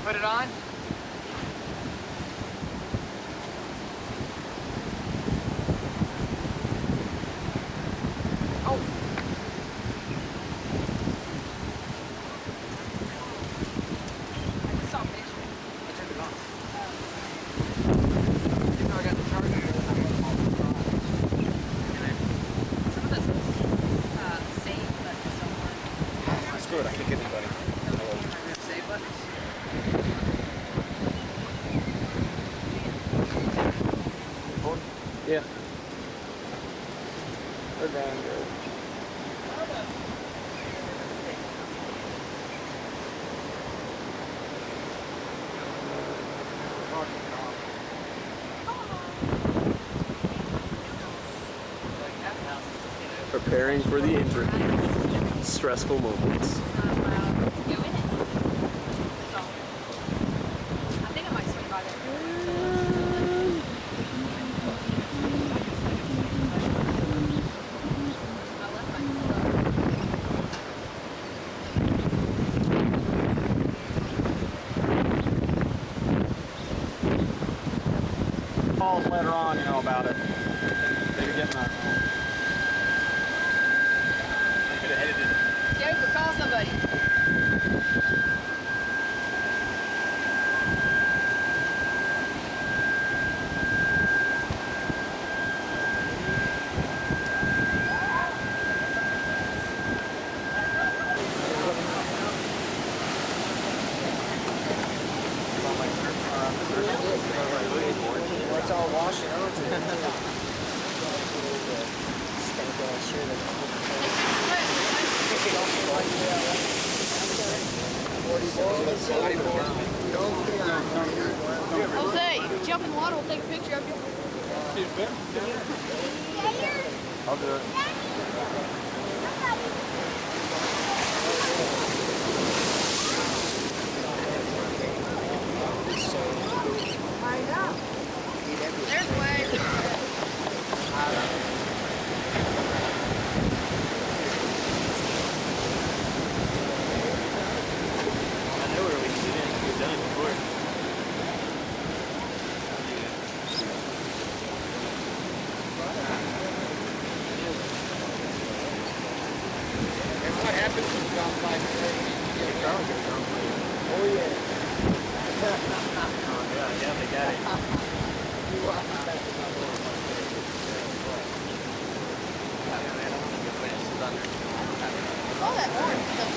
put it on? Oh! I saw a picture. I turned it on. Even though I got the charger, Some of this was saved, but some weren't. Screw it, I can't get anybody. Save buttons. Yeah. They're going good. Preparing for the interview. Stressful moments. I think I might swing by there. Calls later on, you know, about it. They're getting that. I could have headed it. Joker, call somebody. It's all washing out to it. Stank ass Jose, jump in the water, we'll take a picture of you. I'll do it. There's Wade. I know where we didn't get done before. What happens when you drop 5 Oh yeah. Yeah, they got it. All that orange stuff.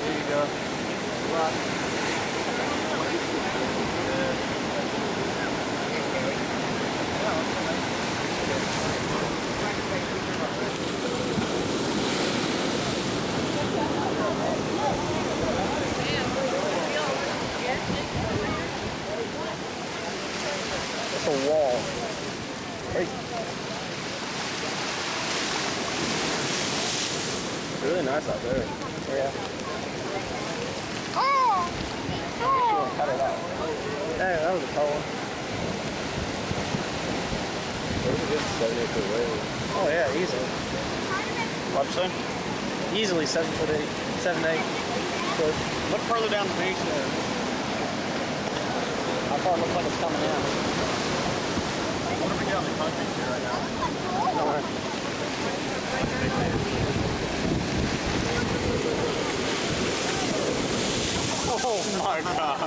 There you go. That's a wall. Right. It's really nice out there. Yeah. Cut it out. Dang, that was a tall one. There's a good 7-acre wave. Oh yeah, easily. What'd you say? Easily 7 foot 8, 7, 8 foot. Look further down the beach there. How far it looks like it's coming in. What do we got on the concrete here right now? Alright. Oh my god.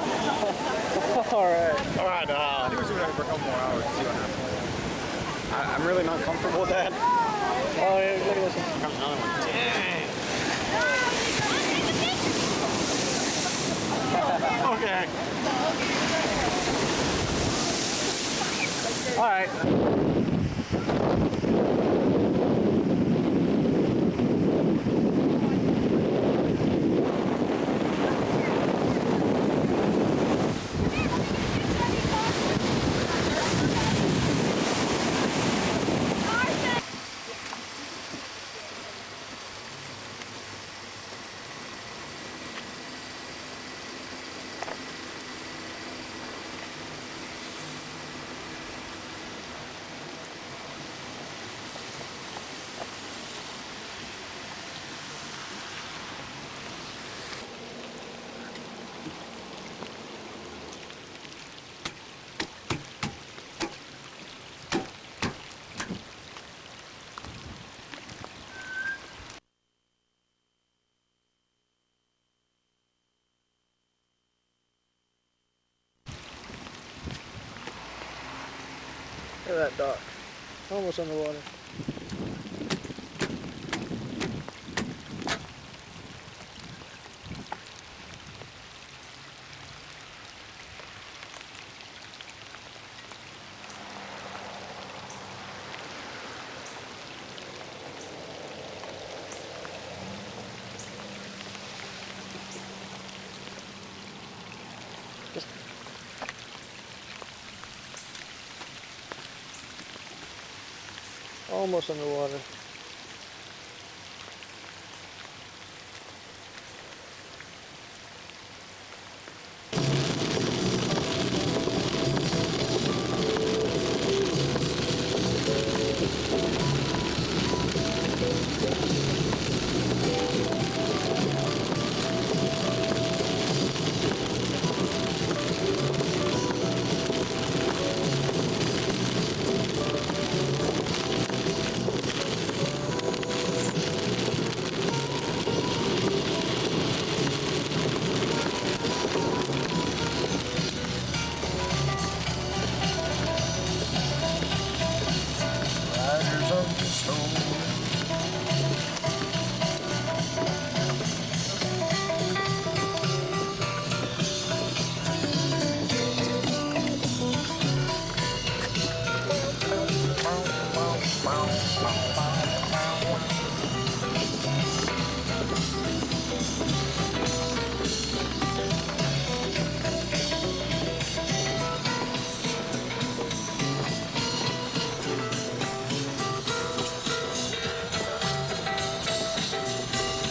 Alright. Alright, I think we're going to for a couple more hours to see what happens. I'm really not comfortable with that. Oh yeah, look at this one. Comes another one. Dang. Okay. Alright. Look at that dock. Almost underwater. Almost underwater. Riders of the storm.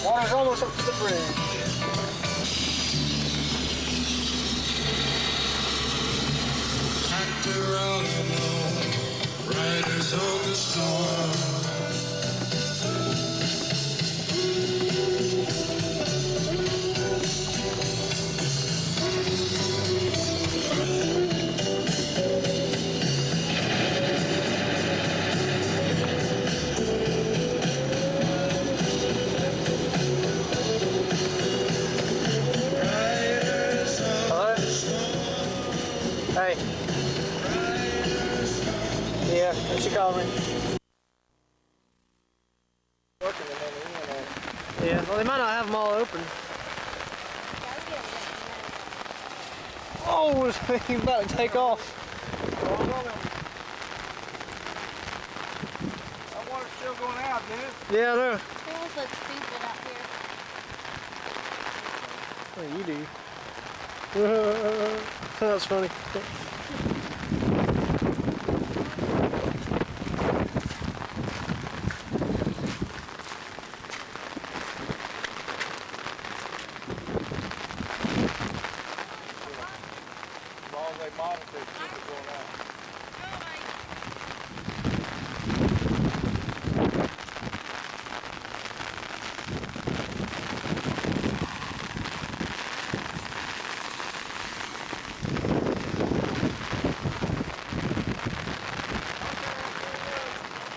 Water's almost up to the bridge. Actor all alone, riders of the storm. Riders of Hello? the storm. Hey. Yeah, what you call me? Working on the internet. Yeah, well they might not have them all open. Oh, he's about to take off. That water's still going out, dude. Yeah, I know. It almost looks stupid out here. Oh, you do. That's funny. As long as they monitor it, keep it going out.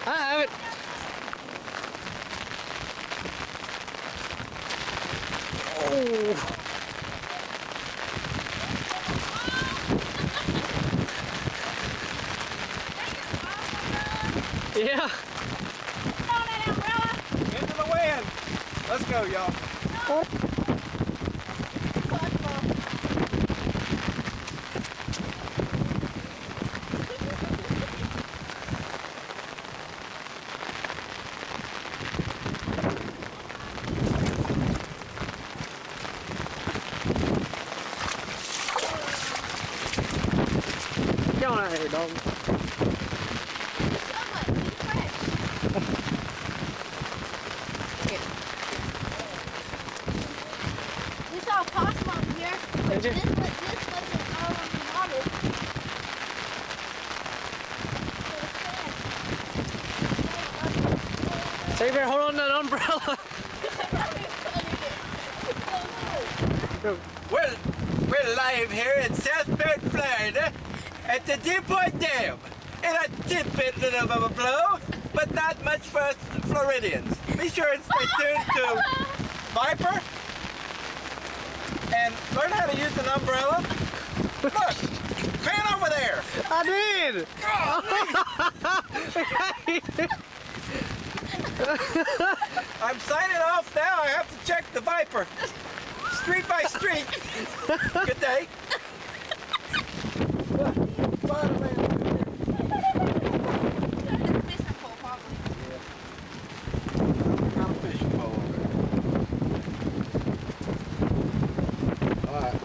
I have it. Oh. Yeah. Into the wind. Let's go, y'all. Get on out here, dog. We saw a possum over here. Did you? This wasn't all on the water. So you better hold on to that umbrella. We're live here in South Bend, Florida, at the Deepwater Dam. And a tidbit little of a blow, but not much for us Floridians. Be sure and stay tuned to Viper and learn how to use an umbrella. Look, Pan over there! I did! I'm signing off now. I have to check the Viper. Street by street. Good day. Fishing pole, probably. Got a fishing pole over there. All right.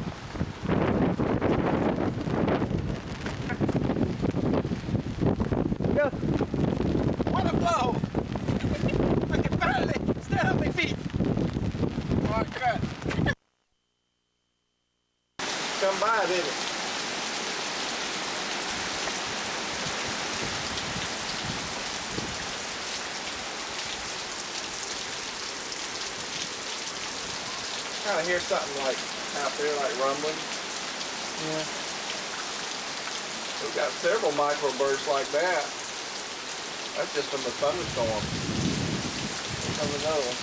Go. What a blow! I can barely stand on my feet. Oh, God. Come by, didn't it? Kind of hear something like out there, like rumbling. Yeah. We've got several microbursts like that. That's just from the thunderstorm. Here comes another one.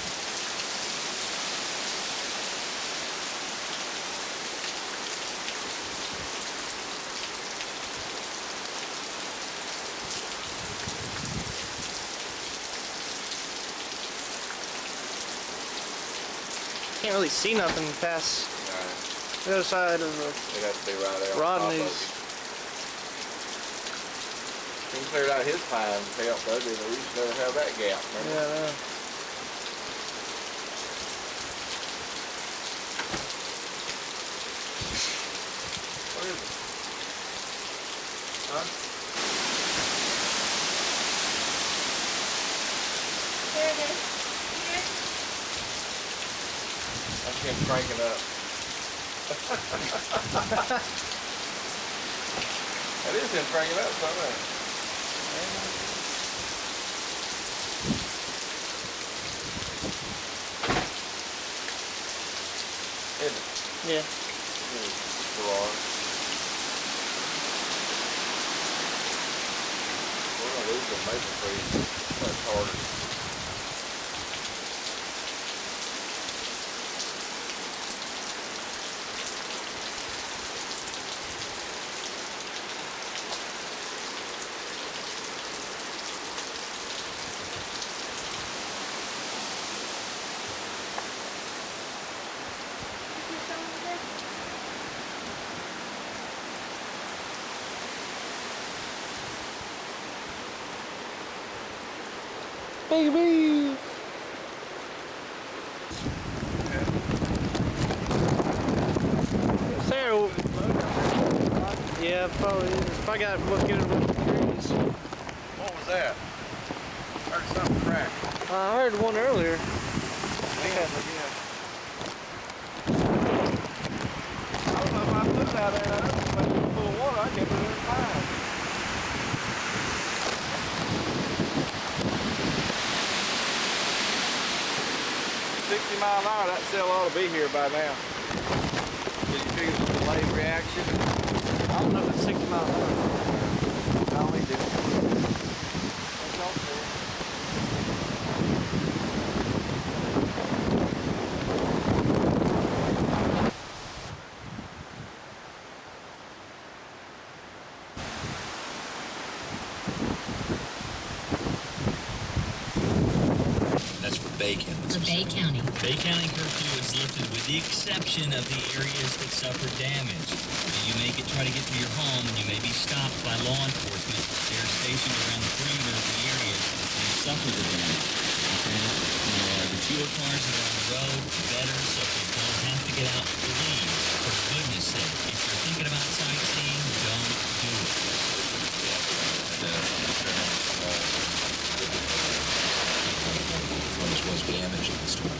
Can't really see nothing past the other side of the They'd have to be right there on top of Rodney's. it. He cleared out his pine belt, though, didn't he? We used to never have that gap, remember? Yeah, I know. What is it? Huh? There it is. Here. That's him cranking up. That is him cranking up, something. Isn't it? Yeah. Garage. We're gonna lose the maple trees. That's harder. Baby! Sarah. Yeah, probably is. Probably got to look at it with the trees. What was that? Heard something crack. I heard one earlier. Yeah. I don't know if I put it out there. I don't know if I put full of water. I kept it in fine. $60 that cell ought to be here by now. Did you figure it's a delayed reaction? I don't know if it's 60 miles an hour. I only do. That's all fair. That's for Bay County. For Bay County. Bay County curfew is lifted with the exception of the areas that suffer damage. You may try to get to your home and you may be stopped by law enforcement. They're stationed around the perimeter of the areas that you suffer the damage. Okay? The fewer cars that are on the road, the better, so you don't have to get out, please, for goodness sake. If you're thinking about sightseeing, don't do it. Was damaged in the storm,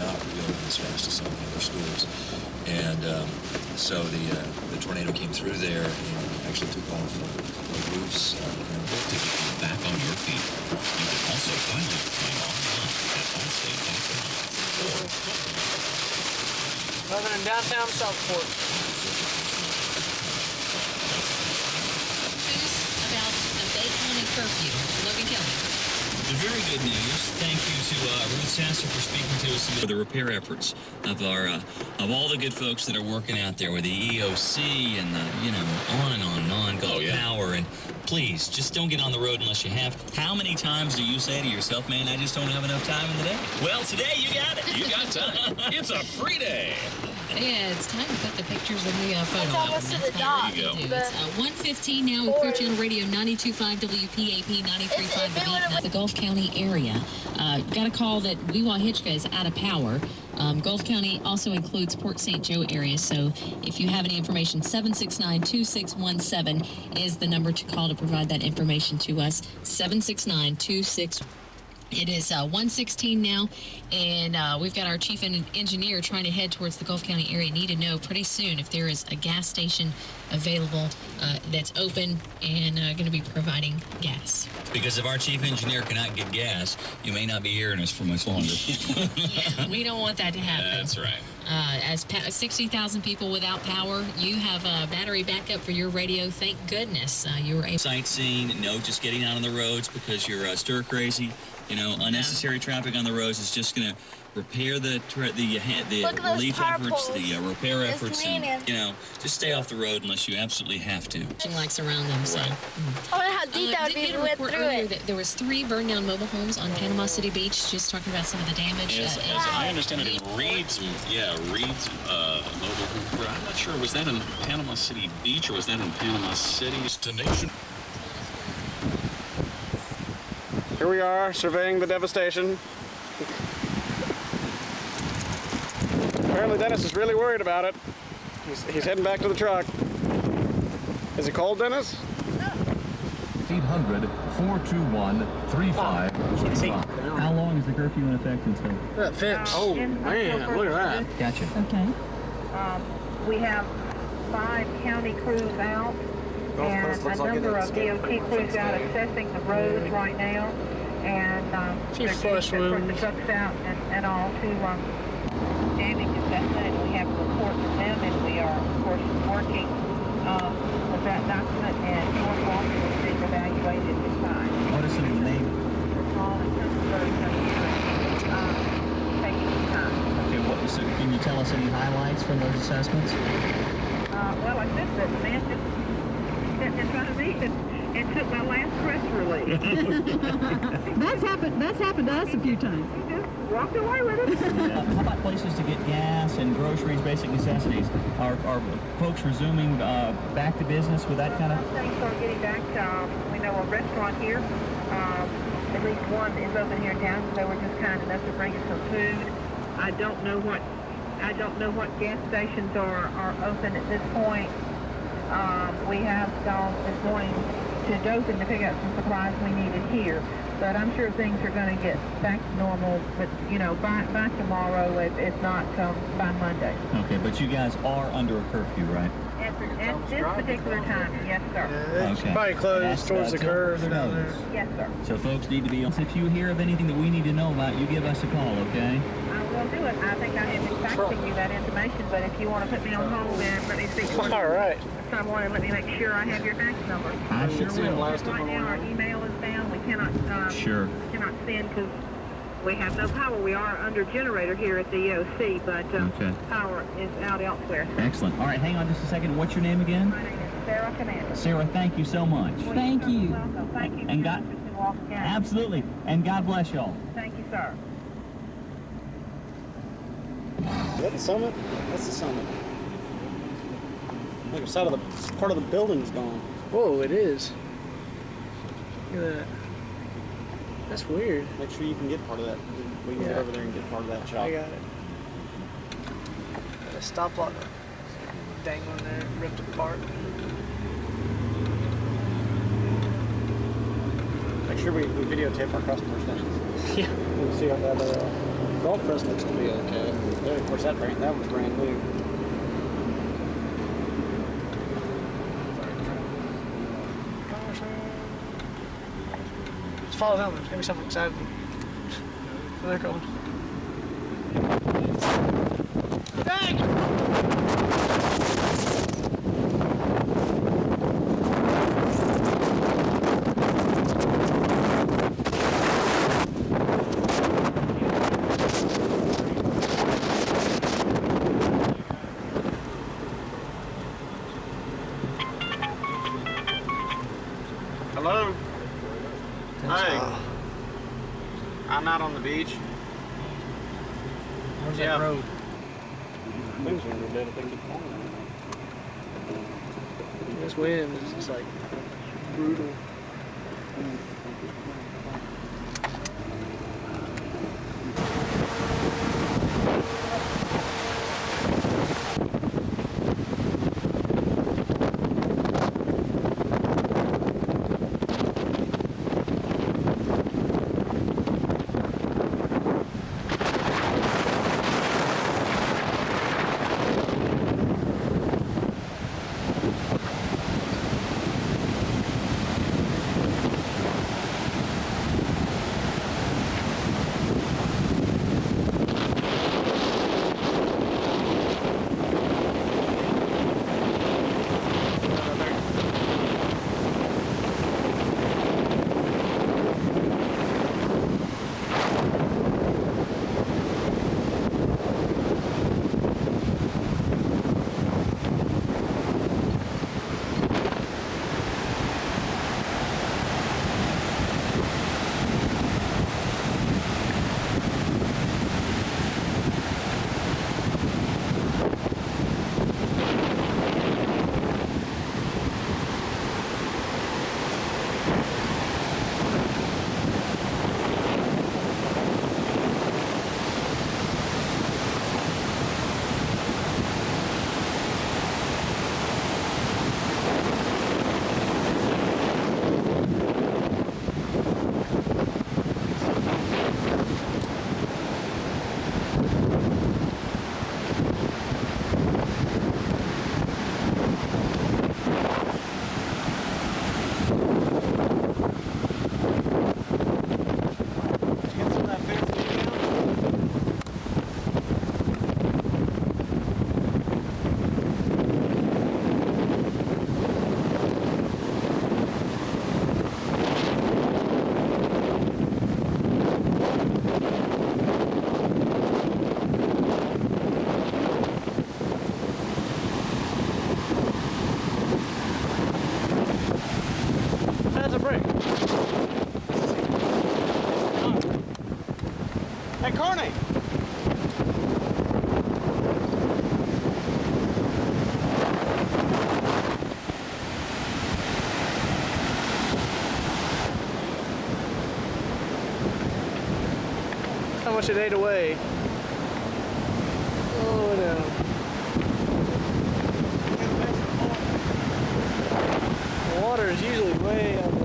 not reopened as fast as some of the other schools, and so the tornado came through there and actually took off a couple of roofs. To get you back on your feet, you can also find your claim online at allstate.com. Other than downtown Southport. News about the Bay County curfew. Logan Kelly. The very good news. Thank you to Ruth Sasser for speaking to us about the repair efforts of our of all the good folks that are working out there with the EOC and the, you know, on and on and on, Gulf Power. And please, just don't get on the road unless you have to. How many times do you say to yourself, man, I just don't have enough time in the day? Well, today you got it. You got time. It's a free day. Yeah, it's time to put the pictures in the photo album. almost to That's the how dock. we do. The- It's 1:15 now with Clear Channel Radio 92.5 WPAP, 93.5 The Beat. The Gulf County area. Got a call that Weehawken is out of power. Gulf County also includes Port St. Joe area, so if you have any information, 769-2617 is the number to call to provide that information to us. 769-2617. It is 1:16 now, and we've got our chief engineer trying to head towards the Gulf County area. Need to know pretty soon if there is a gas station available that's open and going to be providing gas. Because if our chief engineer cannot get gas, you may not be hearing us for much longer. Yeah, we don't want that to happen. That's right. As 60,000 people without power, you have a battery backup for your radio. Thank goodness you were able. Sightseeing, no just getting out on the roads because you're stir crazy. You know, unnecessary traffic on the roads is just going to repair the Look at those relief power efforts, poles. the repair It's efforts, and, meaning. you know, just stay off the road unless you absolutely have to. Likes around them, so. I wonder how deep that would Did be if get a we went report through earlier it. that there was 3 burned down mobile homes on Panama City Beach. Just talking about some of the damage. As I understand it, Reed's mobile home. I'm not sure. Was that in Panama City Beach or was that in Panama City? Destination. Here we are, surveying the devastation. Apparently Dennis is really worried about it. He's heading back to the truck. Is it cold, Dennis? 800-421-3525. How long is the curfew in effect until? That fence. Oh, man, look at that. Gotcha. Okay. We have 5 county crews out and a number of DOT crews out assessing the roads right now. And Few they're flush getting, of course, the wounds. trucks out and all to damage assessment. And we have a report from them, and we are, of course, working with that document. And North Walker is being evaluated at this time. What are some of the main? All in terms of roads are taking some time. Okay, so can you tell us any highlights from those assessments? Well, I said that the man just sat in front of me and took my last press release. That's happened to us a few times. He just walked away with it. How about places to get gas and groceries, basic necessities? Are folks resuming back to business with that kind of? Some things are getting back to, we know a restaurant here, at least one is open here in town, so they were just kind enough to bring us some food. I don't know what gas stations are open at this point. We have gone this morning to Dothan to pick up some supplies we needed here. But I'm sure things are going to get back to normal, but, you know, by tomorrow, if not by Monday. Okay, but you guys are under a curfew, right? At this particular time, yes, sir. Okay. Probably closed That's, towards the till curve further down notice. there. Yes, sir. So folks need to be on. If you hear of anything that we need to know about, you give us a call, okay? I will do it. I think I have been faxing you that information, but if you want to put me on hold, then let me speak to All right. someone and let me make sure I have your fax number. I sure will. Right now, our email is down. We cannot Sure. cannot send because we have no power. We are under generator here at the EOC, but Okay. power is out elsewhere. Excellent. All right, hang on just a second. What's your name again? My name is Sarah Commander. Sarah, thank you so much. Thank you. Welcome. Thank you. And God- Absolutely. And God bless y'all. Thank you, sir. Is that the summit? That's the summit. Like a side of the part of the building's gone. Whoa, it is. Look at that. That's weird. Make sure you can get part of that. We can get over there and get part of that shot. I got it. Got a stop lock dangling there, ripped apart. Make sure we videotape our customer stations. Yeah. We'll see how that golf crest looks to be okay. Yeah, of course, that one's brand new. Just follow them. There's gonna be something exciting. Where they're going. beach. Where's that road? Things are dead if they keep falling. This wind is just like brutal. That's a break. Hey, Carney! How much it ate away. Oh, no. The water is usually way out there.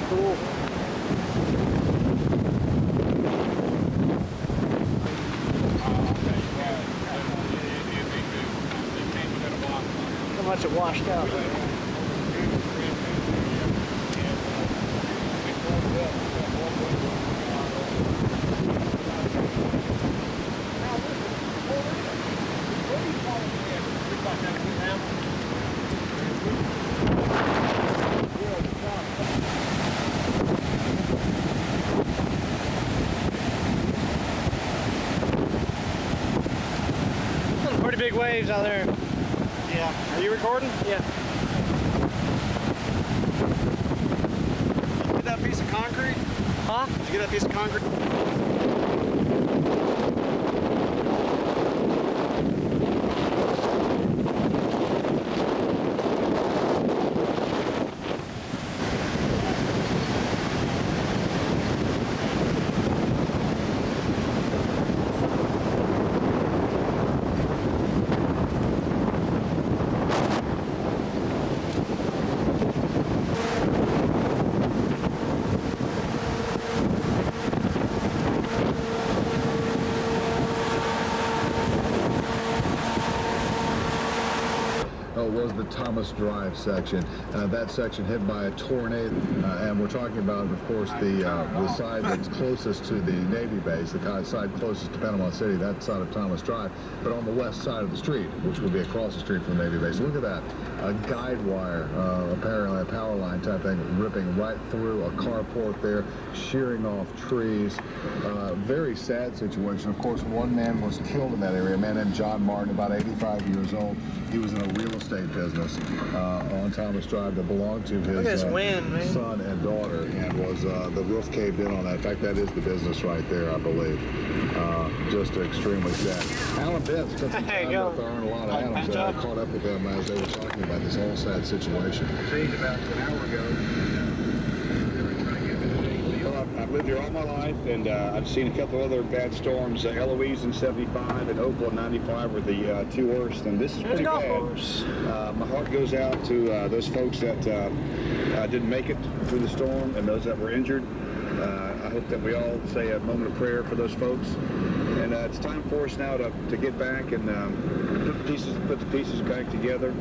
Cool. How much it washed out. Some pretty big waves out there. Yeah. Are you recording? Yeah. Did you get that piece of concrete? Huh? Did you get that piece of concrete? was the Thomas Drive section. That section hit by a tornado, and we're talking about, of course, the side that's closest to the Navy base, the side closest to Panama City, that side of Thomas Drive, but on the west side of the street, which would be across the street from the Navy base. Look at that, a guide wire, apparently a power line type thing, ripping right through a carport there, shearing off trees. Very sad situation. Of course, one man was killed in that area, a man named John Martin, about 85 years old. He was in a real estate business on Thomas Drive that belonged to his son and daughter, and was the roof caved in on that. In fact, that is the business right there, I believe. Just extremely sad. Alan Betts took some time with Aaron Lot Adams. I caught up with them as they were talking about this whole sad situation. About an hour ago. I've lived here all my life, and I've seen a couple other bad storms. Eloise in 75 and Opal in 95 were the two worst, and this is pretty bad. My heart goes out to those folks that didn't make it through the storm and those that were injured. I hope that we all say a moment of prayer for those folks. And it's time for us now to get back and put the pieces back together.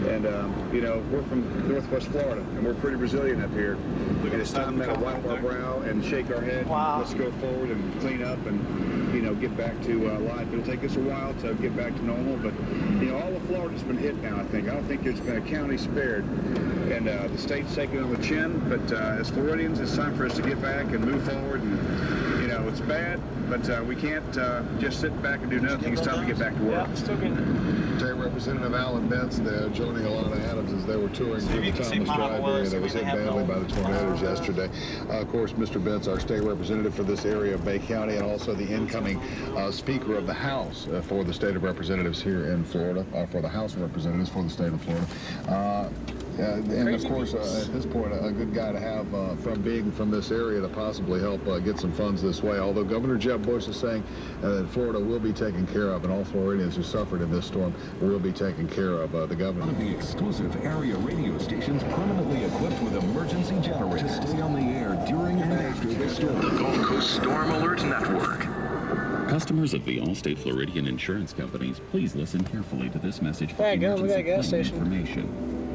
And, you know, we're from Northwest Florida, and we're pretty resilient up here. And it's time now to wipe our brow and shake our head. Wow. Let's go forward and clean up and, you know, get back to life. It'll take us a while to get back to normal, but, you know, all of Florida's been hit now, I think. I don't think there's been a county spared. And the state's taking it on the chin, but as Floridians, it's time for us to get back and move forward. And, you know, it's bad, but we can't just sit back and do nothing. It's time to get back to work. Yeah, still getting it. State Representative Alan Betts there joining Alana Adams as they were touring through the Thomas Drive area that was hit badly by the tornadoes yesterday. Of course, Mr. Betts, our state representative for this area of Bay County, and also the incoming Speaker of the House for the State of Representatives here in Florida, for the House of Representatives for the state of Florida. And of course, at this point, a good guy to have from being from this area to possibly help get some funds this way. Although Governor Jeb Bush is saying that Florida will be taken care of, and all Floridians who suffered in this storm will be taken care of. The governor. One of the exclusive area radio stations permanently equipped with emergency generators to stay on the air during and after the storm. The Gulf Coast Storm Alert Network. Customers of the Allstate Floridian Insurance Companies, please listen carefully to this message for we got a gas claim station. information.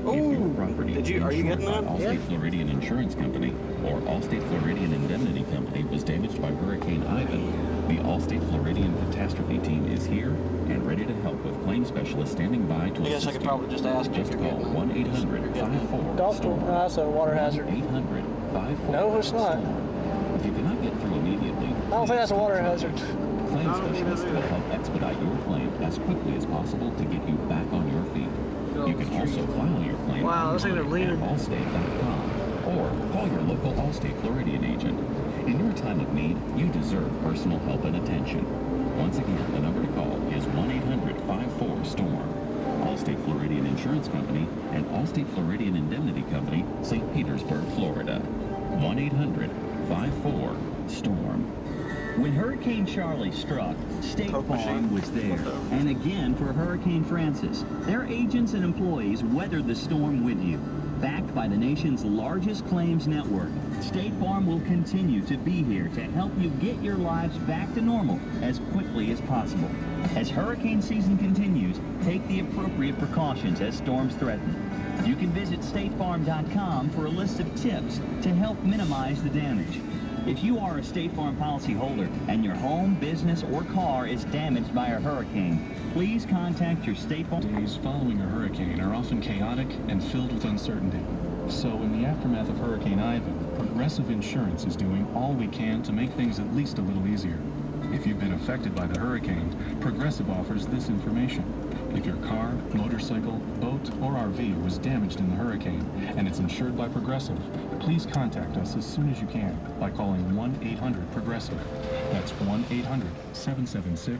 If your property is are you insured getting by that? Allstate Floridian Insurance Company or Allstate Floridian Indemnity Company was damaged by Hurricane Ivan, the Allstate Floridian Catastrophe Team is here and ready to help with claim specialists standing by to assist you. I guess I could probably just ask you. Just call 1-800-54-STORM. No, that's a water hazard. 1-800-54-STORM. No, it's not. If you cannot get through immediately, I don't think that's a water hazard. claim specialists will help expedite your claim as quickly as possible to get you back on your feet. You can also file your claim online at Allstate.com or call your local Allstate Floridian agent. In your time of need, you deserve personal help and attention. Once again, the number to call is 1-800-54-STORM. Allstate Floridian Insurance Company and Allstate Floridian Indemnity Company, St. Petersburg, Florida. 1-800-54-STORM. When Hurricane Charlie struck, State Farm was there. And again for Hurricane Francis. Their agents and employees weathered the storm with you. Backed by the nation's largest claims network, State Farm will continue to be here to help you get your lives back to normal as quickly as possible. As hurricane season continues, take the appropriate precautions as storms threaten. You can visit statefarm.com for a list of tips to help minimize the damage. If you are a State Farm policyholder and your home, business, or car is damaged by a hurricane, please contact your State Farm. Days following a hurricane are often chaotic and filled with uncertainty. So in the aftermath of Hurricane Ivan, Progressive Insurance is doing all we can to make things at least a little easier. If you've been affected by the hurricane, Progressive offers this information. If your car, motorcycle, boat, or RV was damaged in the hurricane and it's insured by Progressive, please contact us as soon as you can by calling 1-800-PROGRESSIVE. That's 1-800-776...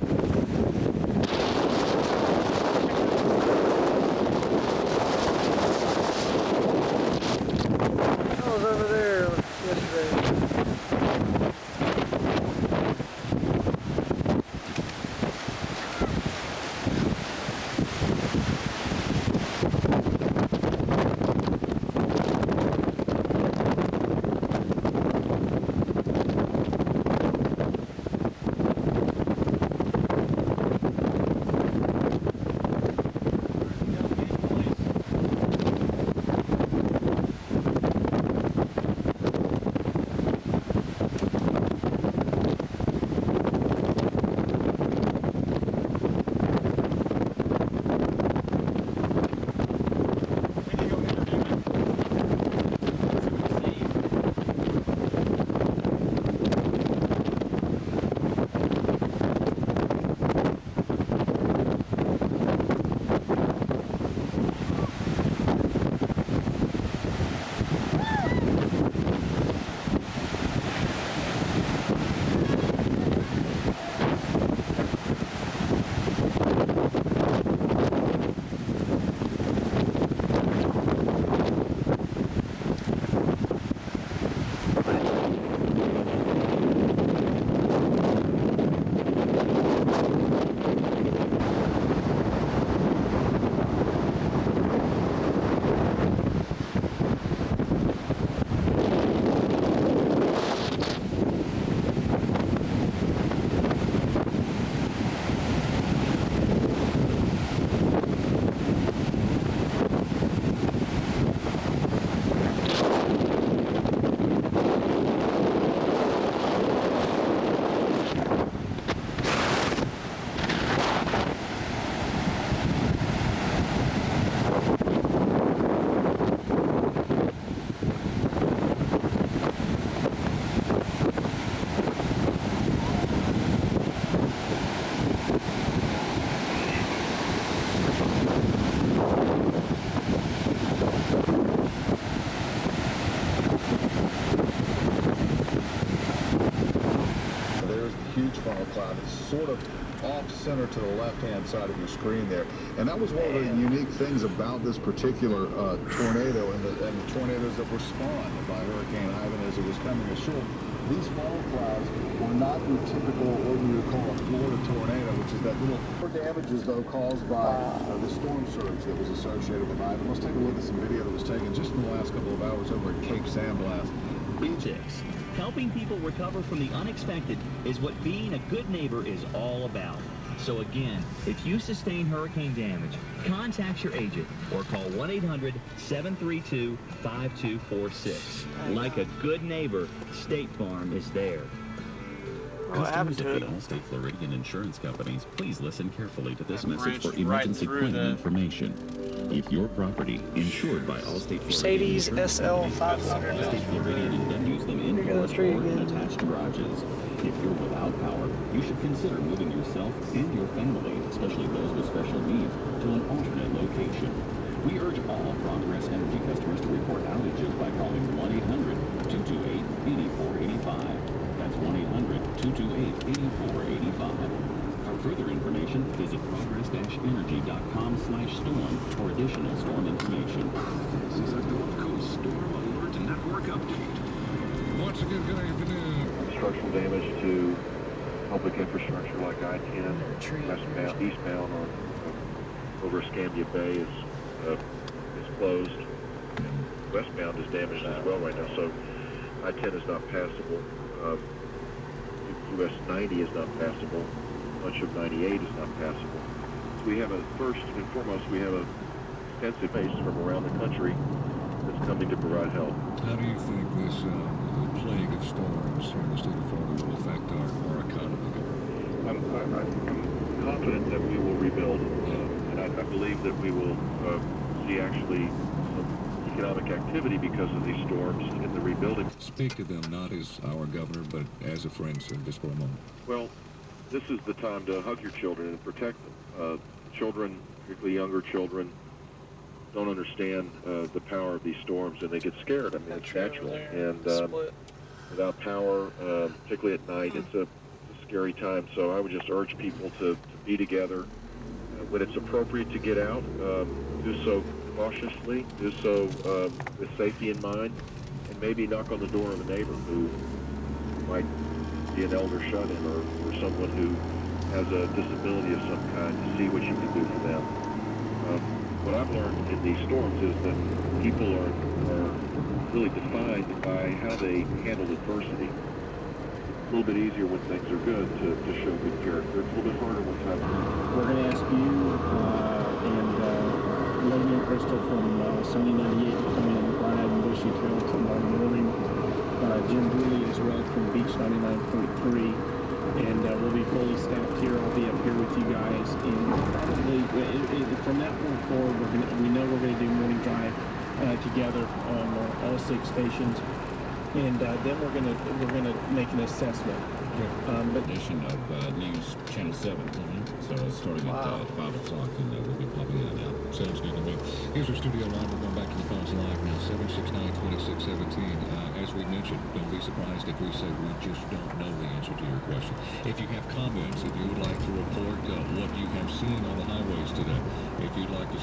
sort of off center to the left-hand side of your screen there. And that was one of the unique things about this particular tornado and the tornadoes that were spawned by Hurricane Ivan as it was coming ashore. These fall clouds were not your typical, what we would call a Florida tornado, which is that little damages, though, caused by the storm surge that was associated with Ivan. Let's take a look at some video that was taken just in the last couple of hours over at Cape San Blas. Beaches. Helping people recover from the unexpected is what being a good neighbor is all about. So again, if you sustain hurricane damage, contact your agent or call 1-800-732-5246. Like a good neighbor, State Farm is there. Customers of the Allstate Floridian Insurance Companies, please listen carefully to this message for emergency claim information. If your property insured by Allstate Floridian Mercedes SL 500. Allstate Floridian then use them indoors or in attached garages. If you're without power, you should consider moving yourself and your family, especially those with special needs, to an alternate location. We urge all Progress Energy customers to report outages by calling 1-800-228-8485. That's 1-800-228-8485. For further information, visit progress-energy.com/storm for additional storm information. This is a Gulf Coast Storm Alert Network update. Once again, good afternoon. Structural damage to public infrastructure like I-10, westbound, eastbound on over Escambia Bay is closed. And westbound is damaged as well right now, so I-10 is not passable. US 90 is not passable. Much of 98 is not passable. We have first and foremost, we have a extensive base from around the country that's coming to provide help. How do you think this plague of storms here in the state of Florida will affect our economy? I'm confident that we will rebuild, and I believe that we will see actually some economic activity because of these storms in the rebuilding. Speak to them not as our governor, but as a friend, sir, just for a moment. Well, this is the time to hug your children and protect them. Children, particularly younger children, don't understand the power of these storms, and they get scared. I mean, it's natural. And without power, particularly at night, it's a scary time. So I would just urge people to be together. When it's appropriate to get out, do so cautiously, do so with safety in mind, and maybe knock on the door of a neighbor who might be an elder shut-in or someone who has a disability of some kind to see what you can do for them. What I've learned in these storms is that people are really defined by how they handle adversity. It's a little bit easier when things are good to show good character. It's a little bit harder when times are good. We're going to ask you and Lady and Crystal from Sunny 98 to come in, Brian Adam Bushy Trail tomorrow morning. Jim Dooley as well from Beach 99.3. And we'll be fully staffed here. I'll be up here with you guys. And probably from that point forward, we know we're going to do morning drive together on all 6 stations. And then we're gonna make an assessment. But edition of News Channel 7. So starting at 5 o'clock, and we'll be popping in and out. Sounds good to me. Here's our studio line. We're going back to the phones live now. 769-2617. As we mentioned, don't be surprised if we say we just don't know the answer to your question. If you have comments, if you would like to report what you have seen on the highways today, if you'd like to